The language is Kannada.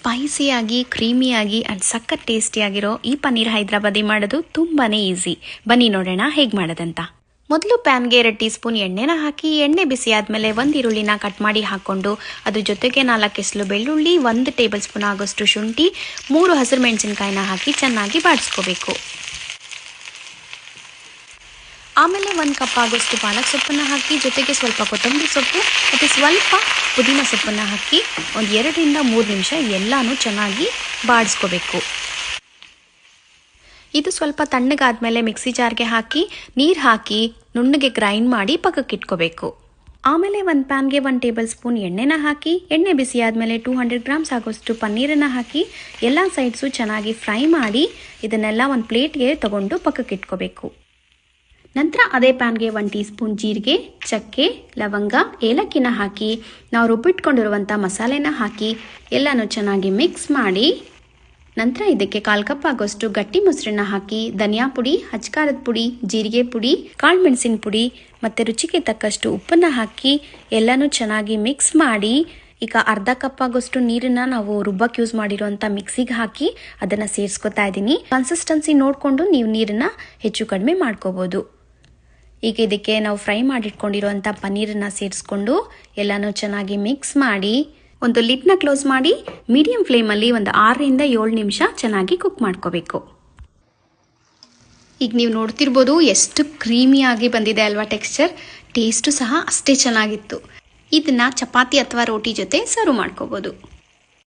ಸ್ಪೈಸಿಯಾಗಿ ಕ್ರೀಮಿಯಾಗಿ ಆ್ಯಂಡ್ ಸಖತ್ ಟೇಸ್ಟಿಯಾಗಿರೋ ಈ ಪನ್ನೀರ್ ಹೈದರಾಬಾದಿ ಮಾಡೋದು ತುಂಬಾ ಈಸಿ. ಬನ್ನಿ ನೋಡೋಣ ಹೇಗೆ ಮಾಡೋದಂತ. ಮೊದಲು ಪ್ಯಾನ್ಗೆ 2 ಟೀ ಸ್ಪೂನ್ ಎಣ್ಣೆನ ಹಾಕಿ, ಎಣ್ಣೆ ಬಿಸಿ ಆದಮೇಲೆ 1 ಈರುಳ್ಳಿನ ಕಟ್ ಮಾಡಿ ಹಾಕ್ಕೊಂಡು ಅದ್ರ ಜೊತೆಗೆ 4 ಎಸಳು ಬೆಳ್ಳುಳ್ಳಿ, 1 ಟೇಬಲ್ ಸ್ಪೂನ್ ಆಗೋಷ್ಟು ಶುಂಠಿ, 3 ಹಸಿರು ಮೆಣಸಿನ್ಕಾಯಿನ ಹಾಕಿ ಚೆನ್ನಾಗಿ ಬಾಡಿಸ್ಕೋಬೇಕು. ಆಮೇಲೆ 1 ಕಪ್ ಆಗೋಷ್ಟು ಪಾಲಕ್ ಸೊಪ್ಪನ್ನು ಹಾಕಿ, ಜೊತೆಗೆ ಸ್ವಲ್ಪ ಕೊತ್ತಂಬರಿ ಸೊಪ್ಪು ಮತ್ತು ಸ್ವಲ್ಪ ಪುದೀನ ಸೊಪ್ಪನ್ನು ಹಾಕಿ ಒಂದು 2 ರಿಂದ 3 ನಿಮಿಷ ಎಲ್ಲನೂ ಚೆನ್ನಾಗಿ ಬಾಡಿಸ್ಕೋಬೇಕು. ಇದು ಸ್ವಲ್ಪ ತಣ್ಣಗಾದ್ಮೇಲೆ ಮಿಕ್ಸಿ ಜಾರ್ಗೆ ಹಾಕಿ ನೀರು ಹಾಕಿ ನುಣ್ಣಗೆ ಗ್ರೈಂಡ್ ಮಾಡಿ ಪಕ್ಕಕ್ಕೆ ಇಟ್ಕೋಬೇಕು. ಆಮೇಲೆ ಒಂದು ಪ್ಯಾನ್ಗೆ 1 ಟೇಬಲ್ ಸ್ಪೂನ್ ಎಣ್ಣೆನ ಹಾಕಿ, ಎಣ್ಣೆ ಬಿಸಿ ಆದಮೇಲೆ 200 ಗ್ರಾಮ್ಸ್ ಆಗೋಷ್ಟು ಪನ್ನೀರನ್ನು ಹಾಕಿ ಎಲ್ಲ ಸೈಡ್ಸು ಚೆನ್ನಾಗಿ ಫ್ರೈ ಮಾಡಿ ಇದನ್ನೆಲ್ಲ ಒಂದು ಪ್ಲೇಟ್ಗೆ ತಗೊಂಡು ಪಕ್ಕಕ್ಕೆ ಇಟ್ಕೋಬೇಕು. ನಂತರ ಅದೇ ಪ್ಯಾನ್ಗೆ 1 ಟೀ ಸ್ಪೂನ್ ಜೀರಿಗೆ, ಚಕ್ಕೆ, ಲವಂಗ, ಏಲಕ್ಕಿನ ಹಾಕಿ ನಾವು ರುಬ್ಬಿಟ್ಕೊಂಡಿರುವಂಥ ಮಸಾಲೆನ ಹಾಕಿ ಎಲ್ಲನೂ ಚೆನ್ನಾಗಿ ಮಿಕ್ಸ್ ಮಾಡಿ, ನಂತರ ಇದಕ್ಕೆ 1/4 ಕಪ್ ಆಗೋಷ್ಟು ಗಟ್ಟಿ ಮೊಸರನ್ನ ಹಾಕಿ ಧನಿಯಾ ಪುಡಿ, ಅಚ್ಕಾರದ ಪುಡಿ, ಜೀರಿಗೆ ಪುಡಿ, ಕಾಳು ಮೆಣಸಿನ ಪುಡಿ ಮತ್ತು ರುಚಿಗೆ ತಕ್ಕಷ್ಟು ಉಪ್ಪನ್ನು ಹಾಕಿ ಎಲ್ಲನೂ ಚೆನ್ನಾಗಿ ಮಿಕ್ಸ್ ಮಾಡಿ, ಈಗ 1/2 ಕಪ್ ಆಗೋಷ್ಟು ನೀರನ್ನು ನಾವು ರುಬ್ಬಕ್ಕೆ ಯೂಸ್ ಮಾಡಿರೋಂಥ ಮಿಕ್ಸಿಗೆ ಹಾಕಿ ಅದನ್ನು ಸೇರಿಸ್ಕೊತಾ ಇದ್ದೀನಿ. ಕನ್ಸಿಸ್ಟೆನ್ಸಿ ನೋಡಿಕೊಂಡು ನೀವು ನೀರನ್ನು ಹೆಚ್ಚು ಕಡಿಮೆ ಮಾಡ್ಕೋಬೋದು. ಈಗ ಇದಕ್ಕೆ ನಾವು ಫ್ರೈ ಮಾಡಿಟ್ಕೊಂಡಿರೋಂಥ ಪನ್ನೀರನ್ನು ಸೇರಿಸ್ಕೊಂಡು ಎಲ್ಲನೂ ಚೆನ್ನಾಗಿ ಮಿಕ್ಸ್ ಮಾಡಿ ಒಂದು ಲಿಡ್ನ ಕ್ಲೋಸ್ ಮಾಡಿ ಮೀಡಿಯಂ ಫ್ಲೇಮಲ್ಲಿ ಒಂದು 6 ರಿಂದ 7 ನಿಮಿಷ ಚೆನ್ನಾಗಿ ಕುಕ್ ಮಾಡ್ಕೋಬೇಕು. ಈಗ ನೀವು ನೋಡ್ತಿರ್ಬೋದು ಎಷ್ಟು ಕ್ರೀಮಿಯಾಗಿ ಬಂದಿದೆ ಅಲ್ವಾ ಟೆಕ್ಸ್ಚರ್. ಟೇಸ್ಟು ಸಹ ಅಷ್ಟೇ ಚೆನ್ನಾಗಿತ್ತು. ಇದನ್ನು ಚಪಾತಿ ಅಥವಾ ರೋಟಿ ಜೊತೆ ಸರ್ವ್ ಮಾಡ್ಕೋಬೋದು.